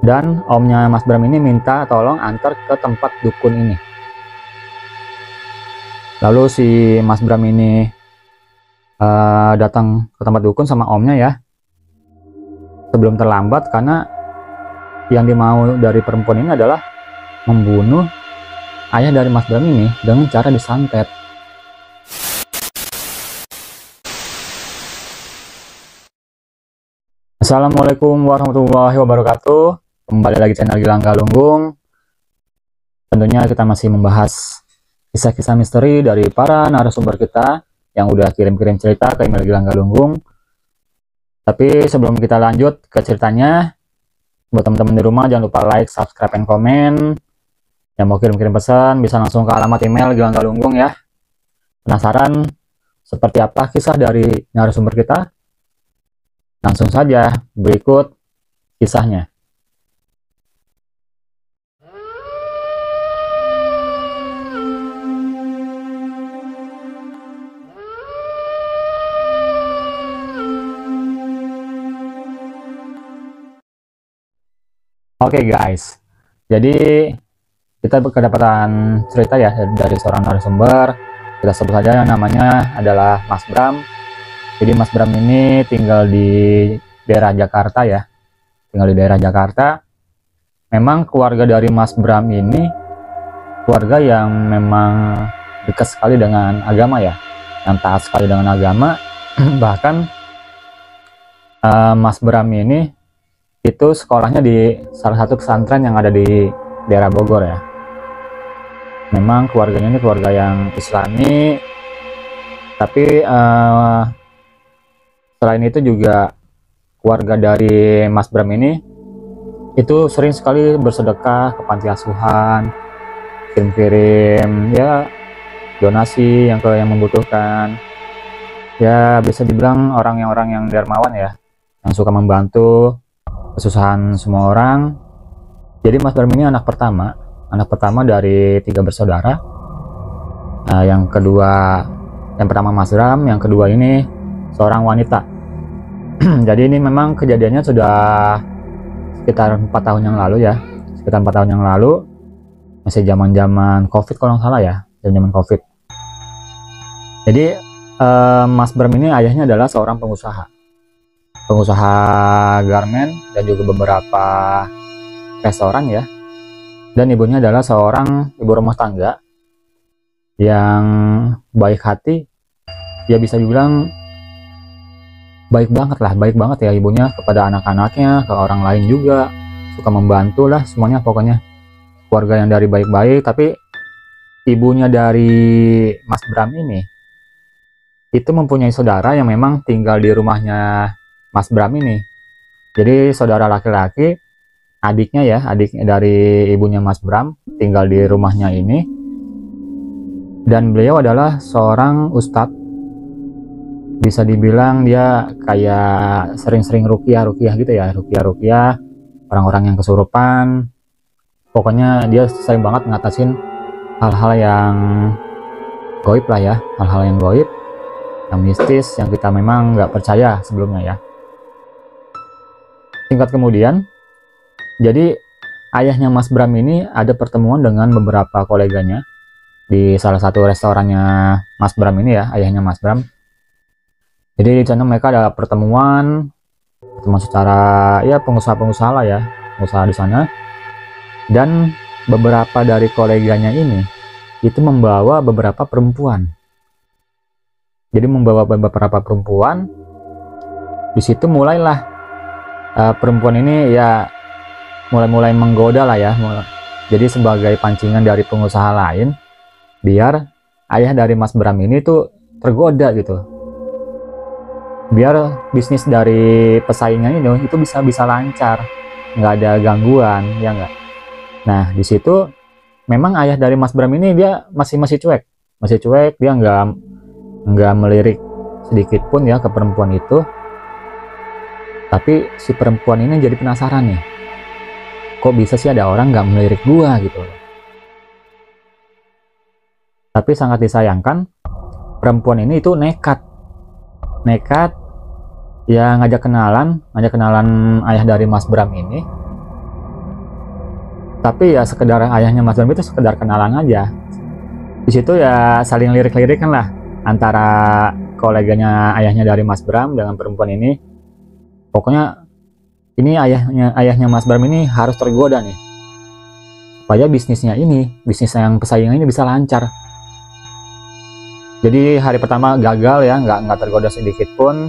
Dan omnya Mas Bram ini minta tolong antar ke tempat dukun ini. Lalu si Mas Bram ini datang ke tempat dukun sama omnya ya, sebelum terlambat, karena yang dimau dari perempuan ini adalah membunuh ayah dari Mas Bram ini dengan cara disantet. Assalamualaikum warahmatullahi wabarakatuh. Kembali lagi channel Gilang Galunggung. Tentunya kita masih membahas kisah-kisah misteri dari para narasumber kita yang udah kirim-kirim cerita ke email Gilang Galunggung. Tapi sebelum kita lanjut ke ceritanya, buat teman-teman di rumah jangan lupa like, subscribe, dan komen. Yang mau kirim-kirim pesan bisa langsung ke alamat email Gilang Galunggung ya. Penasaran seperti apa kisah dari narasumber kita? Langsung saja, berikut kisahnya. Oke guys, jadi kita kedapatan cerita ya dari seorang narasumber. Kita sebut saja namanya adalah Mas Bram. Jadi Mas Bram ini tinggal di daerah Jakarta ya. Tinggal di daerah Jakarta. Memang keluarga dari Mas Bram ini keluarga yang memang dekat sekali dengan agama ya. Yang taat sekali dengan agama. Bahkan Mas Bram ini itu sekolahnya di salah satu pesantren yang ada di daerah Bogor ya. Memang keluarganya ini keluarga yang Islami. Tapi selain itu juga keluarga dari Mas Bram ini itu sering sekali bersedekah ke panti asuhan, kirim-kirim ya donasi yang membutuhkan. Ya bisa dibilang orang yang dermawan ya, yang suka membantu kesusahan semua orang. Jadi Mas Bram ini anak pertama dari 3 bersaudara. Yang pertama Mas Bram, yang kedua ini seorang wanita. Jadi ini memang kejadiannya sudah sekitar 4 tahun yang lalu ya, sekitar 4 tahun yang lalu, masih zaman COVID kalau nggak salah ya, zaman COVID. Jadi Mas Bram ini ayahnya adalah seorang pengusaha garmen dan juga beberapa restoran ya, dan ibunya adalah seorang ibu rumah tangga yang baik hati ya, bisa dibilang baik banget ya ibunya kepada anak-anaknya, ke orang lain juga suka membantu lah semuanya, pokoknya keluarga yang dari baik-baik. Tapi ibunya dari Mas Bram ini itu mempunyai saudara yang memang tinggal di rumahnya Mas Bram ini. Jadi saudara laki-laki, adiknya dari ibunya Mas Bram tinggal di rumahnya ini, dan beliau adalah seorang ustadz. Bisa dibilang dia kayak sering-sering ruqyah gitu ya, ruqyah orang-orang yang kesurupan. Pokoknya dia sering banget ngatasin hal-hal yang goib lah ya, hal-hal yang goib, yang mistis, yang kita memang nggak percaya sebelumnya ya. Singkat kemudian, jadi ayahnya Mas Bram ini ada pertemuan dengan beberapa koleganya di salah satu restorannya Mas Bram ini ya, ayahnya Mas Bram. Jadi di sana mereka ada pertemuan secara ya pengusaha lah ya, pengusaha di sana. Dan beberapa dari koleganya ini itu membawa beberapa perempuan. Jadi membawa beberapa perempuan. Di situ mulailah perempuan ini ya mulai menggoda lah ya. Jadi sebagai pancingan dari pengusaha lain biar ayah dari Mas Bram ini tuh tergoda gitu. Biar bisnis dari pesaingnya ini itu bisa lancar, nggak ada gangguan ya nggak. Nah di situ memang ayah dari Mas Bram ini dia masih cuek, dia nggak melirik sedikit pun ya ke perempuan itu. Tapi si perempuan ini jadi penasaran nih, kok bisa sih ada orang nggak melirik gua gitu. Tapi sangat disayangkan perempuan ini itu nekat ya ngajak kenalan ayah dari Mas Bram ini. Tapi ya sekedar ayahnya Mas Bram itu sekedar kenalan aja. Di situ ya saling lirik-lirikan lah antara koleganya ayahnya dari Mas Bram dengan perempuan ini. Pokoknya ini ayahnya Mas Bram ini harus tergoda nih, supaya bisnis yang pesaingnya ini bisa lancar. Jadi hari pertama gagal ya, nggak tergoda sedikit pun.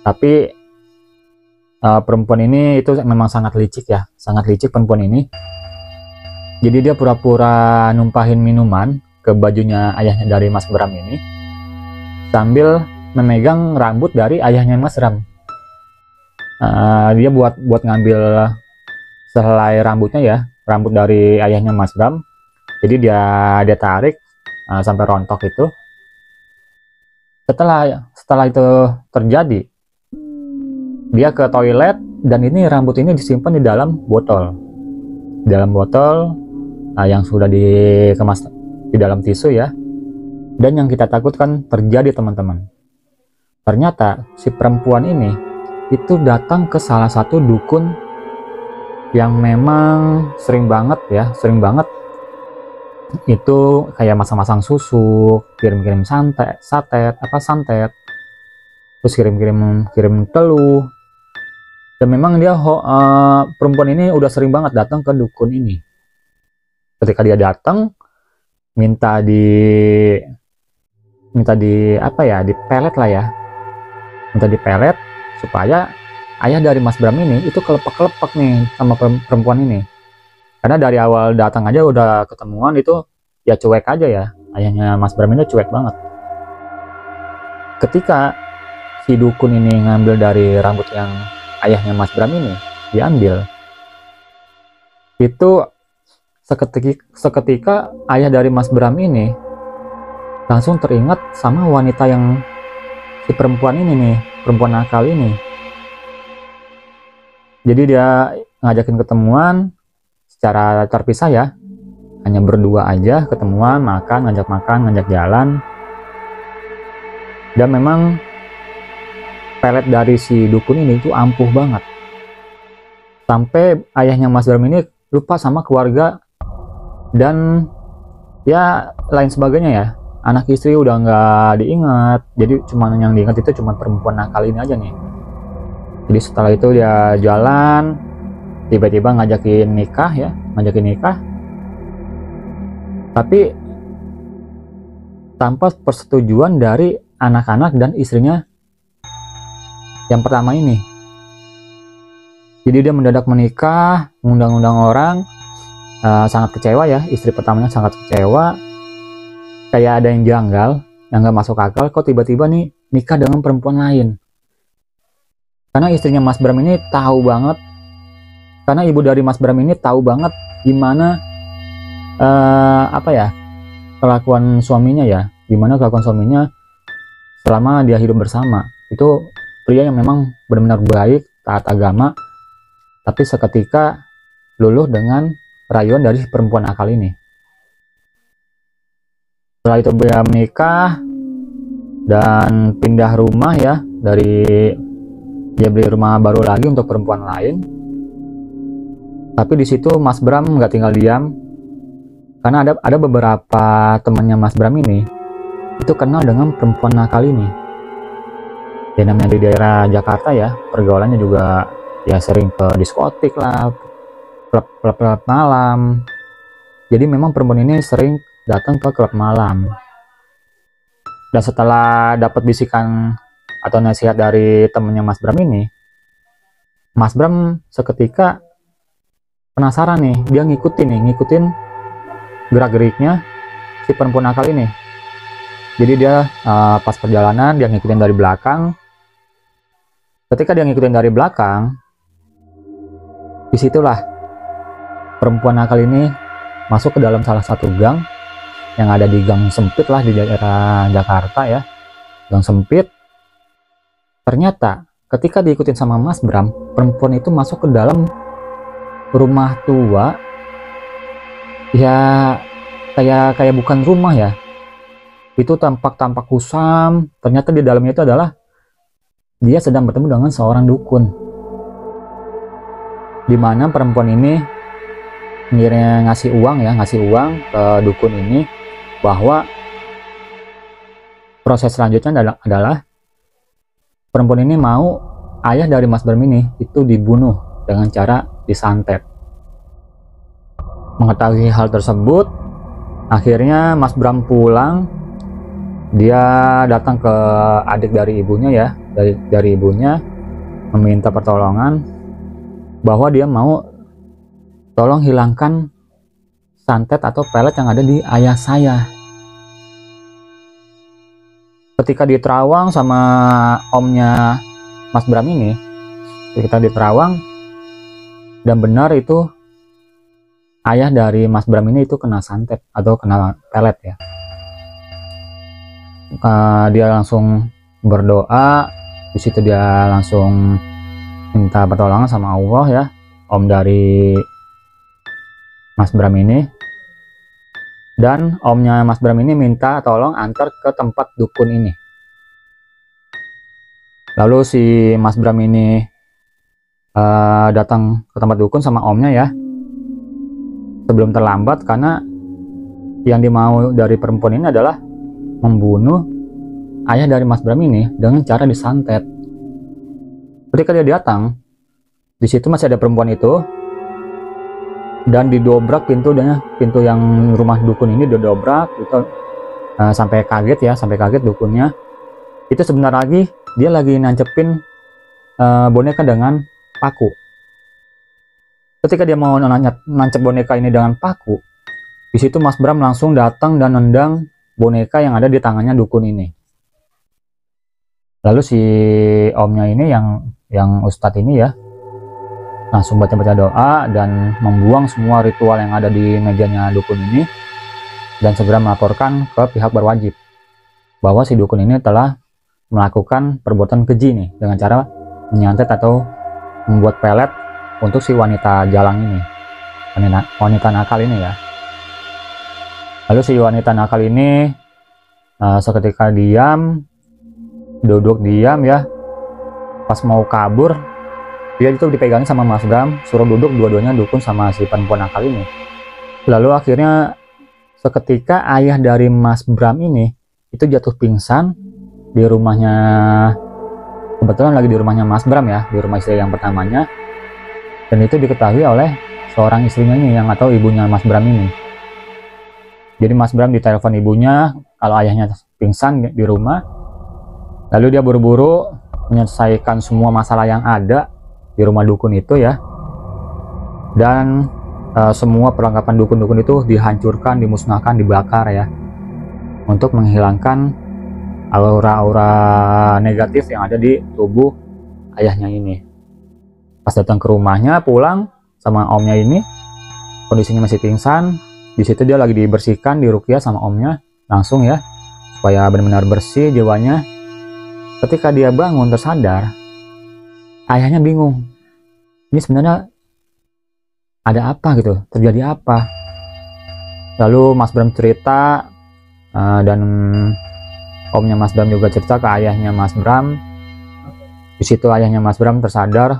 Tapi perempuan ini itu memang sangat licik ya, sangat licik perempuan ini. Jadi dia pura-pura numpahin minuman ke bajunya ayahnya dari Mas Bram ini, sambil memegang rambut dari ayahnya Mas Bram. Dia buat ngambil sehelai rambutnya ya, rambut dari ayahnya Mas Bram. Jadi dia tarik sampai rontok itu. Setelah itu terjadi, dia ke toilet dan ini rambut ini disimpan di dalam botol. Yang sudah dikemas di dalam tisu ya. Dan yang kita takutkan terjadi, teman-teman. Ternyata si perempuan ini itu datang ke salah satu dukun yang memang sering banget itu kayak masang-masang susu, kirim-kirim santet, terus kirim teluh. Dan memang dia perempuan ini udah sering banget datang ke dukun ini. Ketika dia datang minta dipelet lah ya, minta dipelet supaya ayah dari Mas Bram ini itu kelepek-kelepek nih sama perempuan ini. Karena dari awal datang aja udah ketemuan itu ya cuek aja ya, ayahnya Mas Bram ini cuek banget. Ketika si dukun ini ngambil dari rambut yang ayahnya Mas Bram ini diambil, itu seketika ayah dari Mas Bram ini langsung teringat sama wanita yang si perempuan ini nih, perempuan nakal ini. Jadi dia ngajakin ketemuan secara terpisah ya, hanya berdua aja ketemuan, ngajak jalan. Dan memang pelet dari si dukun ini itu ampuh banget, sampai ayahnya Mas Bram ini lupa sama keluarga dan ya lain sebagainya ya. Anak istri udah nggak diingat, jadi cuma yang diingat itu cuma perempuan nakal ini aja nih. Jadi setelah itu dia jalan, tiba-tiba ngajakin nikah, tapi tanpa persetujuan dari anak-anak dan istrinya yang pertama ini. Jadi dia mendadak menikah, ngundang-undang orang. Sangat kecewa ya, istri pertamanya sangat kecewa, kayak ada yang janggal, yang nggak masuk akal, kok tiba-tiba nih nikah dengan perempuan lain. Karena istrinya Mas Bram ini tahu banget, karena ibu dari Mas Bram ini tahu banget gimana kelakuan suaminya selama dia hidup bersama. Itu pria yang memang benar-benar baik, taat agama, tapi seketika luluh dengan rayuan dari perempuan akal ini. Setelah itu dia menikah dan pindah rumah ya, dia beli rumah baru lagi untuk perempuan lain. Tapi di situ Mas Bram nggak tinggal diam, karena ada beberapa temannya Mas Bram ini itu kenal dengan perempuan nakal ini. Ya namanya di daerah Jakarta ya, pergaulannya juga ya sering ke diskotik lah, klub malam. Jadi memang perempuan ini sering datang ke klub malam. Dan setelah dapat bisikan atau nasihat dari temannya Mas Bram ini, Mas Bram seketika penasaran nih, dia ngikutin gerak-geriknya si perempuan nakal ini. Jadi dia pas perjalanan dia ngikutin dari belakang. Ketika dia ngikutin dari belakang, disitulah perempuan nakal ini masuk ke dalam salah satu gang yang ada di gang sempit lah di daerah Jakarta ya, gang sempit. Ternyata ketika diikutin sama Mas Bram, perempuan itu masuk ke dalam rumah tua ya, kayak bukan rumah ya, itu tampak kusam. Ternyata di dalamnya itu adalah dia sedang bertemu dengan seorang dukun, di mana perempuan ini ngasih uang ke dukun ini bahwa proses selanjutnya adalah perempuan ini mau ayah dari Mas Bram ini itu dibunuh dengan cara disantet. Mengetahui hal tersebut, akhirnya Mas Bram pulang. Dia datang ke adik dari ibunya ya, dari ibunya, meminta pertolongan bahwa dia mau tolong hilangkan santet atau pelet yang ada di ayah saya. Ketika di Terawang sama omnya Mas Bram ini, kita di Terawang, dan benar itu ayah dari Mas Bram ini itu kena santet atau kena pelet ya. Dia langsung berdoa, di situ dia langsung minta pertolongan sama Allah ya, om dari Mas Bram ini. Dan omnya Mas Bram ini minta tolong antar ke tempat dukun ini. Lalu si Mas Bram ini datang ke tempat dukun sama omnya ya, sebelum terlambat, karena yang dimau dari perempuan ini adalah membunuh ayah dari Mas Bram ini dengan cara disantet. Ketika dia datang, di situ masih ada perempuan itu, dan didobrak pintu yang rumah dukun ini didobrak itu, sampai kaget dukunnya. Itu sebentar lagi dia lagi nancepin boneka dengan paku. Ketika dia mau nancep boneka ini dengan paku, di situ Mas Bram langsung datang dan nendang boneka yang ada di tangannya dukun ini. Lalu si omnya ini yang ustadz ini ya, langsung baca-baca doa dan membuang semua ritual yang ada di mejanya dukun ini, dan segera melaporkan ke pihak berwajib bahwa si dukun ini telah melakukan perbuatan keji nih dengan cara menyantet atau membuat pelet untuk si wanita jalang ini, wanita nakal ini ya. Lalu si wanita nakal ini seketika duduk diam ya. Pas mau kabur, dia itu dipegangin sama Mas Bram, suruh duduk dua-duanya, dukun sama si perempuan nakal ini. Lalu akhirnya seketika ayah dari Mas Bram ini itu jatuh pingsan di rumahnya, kebetulan lagi di rumahnya Mas Bram ya, di rumah istri yang pertamanya. Dan itu diketahui oleh seorang istrinya ini atau ibunya Mas Bram ini. Jadi Mas Bram ditelepon ibunya kalau ayahnya pingsan di rumah. Lalu dia buru-buru menyelesaikan semua masalah yang ada di rumah dukun itu ya. Dan semua perlengkapan dukun-dukun itu dihancurkan, dimusnahkan, dibakar ya, untuk menghilangkan aura-aura negatif yang ada di tubuh ayahnya ini. Pas datang ke rumahnya, pulang sama omnya ini, kondisinya masih pingsan. Di situ dia lagi dibersihkan, diruqyah sama omnya langsung ya, supaya benar-benar bersih jiwanya. Ketika dia bangun tersadar, ayahnya bingung. Ini sebenarnya ada apa gitu, terjadi apa? Lalu Mas Bram cerita, dan omnya Mas Bram juga cerita ke ayahnya Mas Bram. Di situ ayahnya Mas Bram tersadar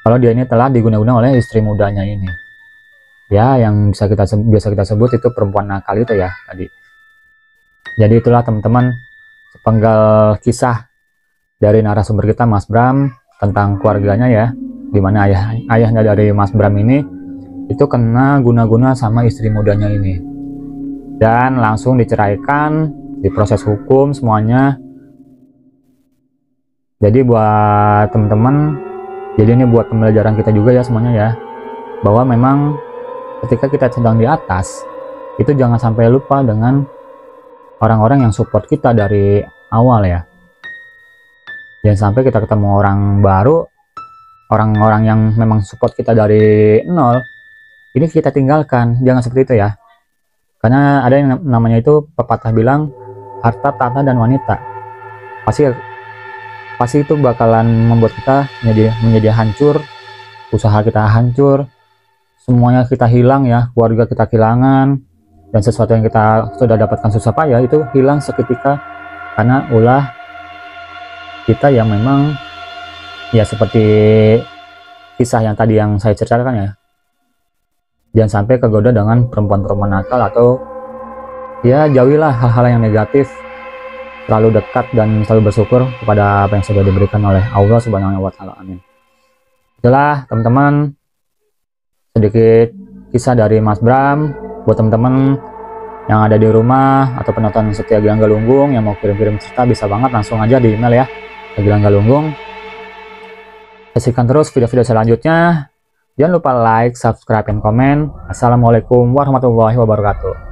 kalau dia ini telah diguna-guna oleh istri mudanya ini. Ya, yang biasa kita sebut itu perempuan nakal itu ya tadi. Jadi itulah teman-teman sepenggal kisah dari narasumber kita Mas Bram tentang keluarganya ya, dimana ayahnya dari Mas Bram ini itu kena guna-guna sama istri mudanya ini, dan langsung diceraikan, diproses hukum semuanya. Jadi buat teman-teman, jadi ini buat pembelajaran kita juga ya semuanya ya, bahwa memang ketika kita sedang di atas, itu jangan sampai lupa dengan orang-orang yang support kita dari awal ya. Jangan sampai kita ketemu orang baru, orang-orang yang memang support kita dari nol, ini kita tinggalkan. Jangan seperti itu ya. Karena ada yang namanya itu pepatah bilang, harta, tahta, dan wanita. Pasti itu bakalan membuat kita menjadi hancur, usaha kita hancur, semuanya kita hilang ya, keluarga kita kehilangan, dan sesuatu yang kita sudah dapatkan susah payah itu hilang seketika karena ulah kita yang memang ya seperti kisah yang tadi yang saya ceritakan ya. Jangan sampai kegoda dengan perempuan-perempuan nakal, atau ya jauhilah hal-hal yang negatif. Selalu dekat dan selalu bersyukur kepada apa yang sudah diberikan oleh Allah Subhanahu wa Ta'ala. Amin. Itulah teman-teman sedikit kisah dari Mas Bram. Buat teman-teman yang ada di rumah atau penonton setia Gilang Galunggung yang mau kirim-kirim cerita, bisa banget langsung aja di email ya ke Gilang Galunggung. Saksikan terus video-video selanjutnya. Jangan lupa like, subscribe, dan komen. Assalamualaikum warahmatullahi wabarakatuh.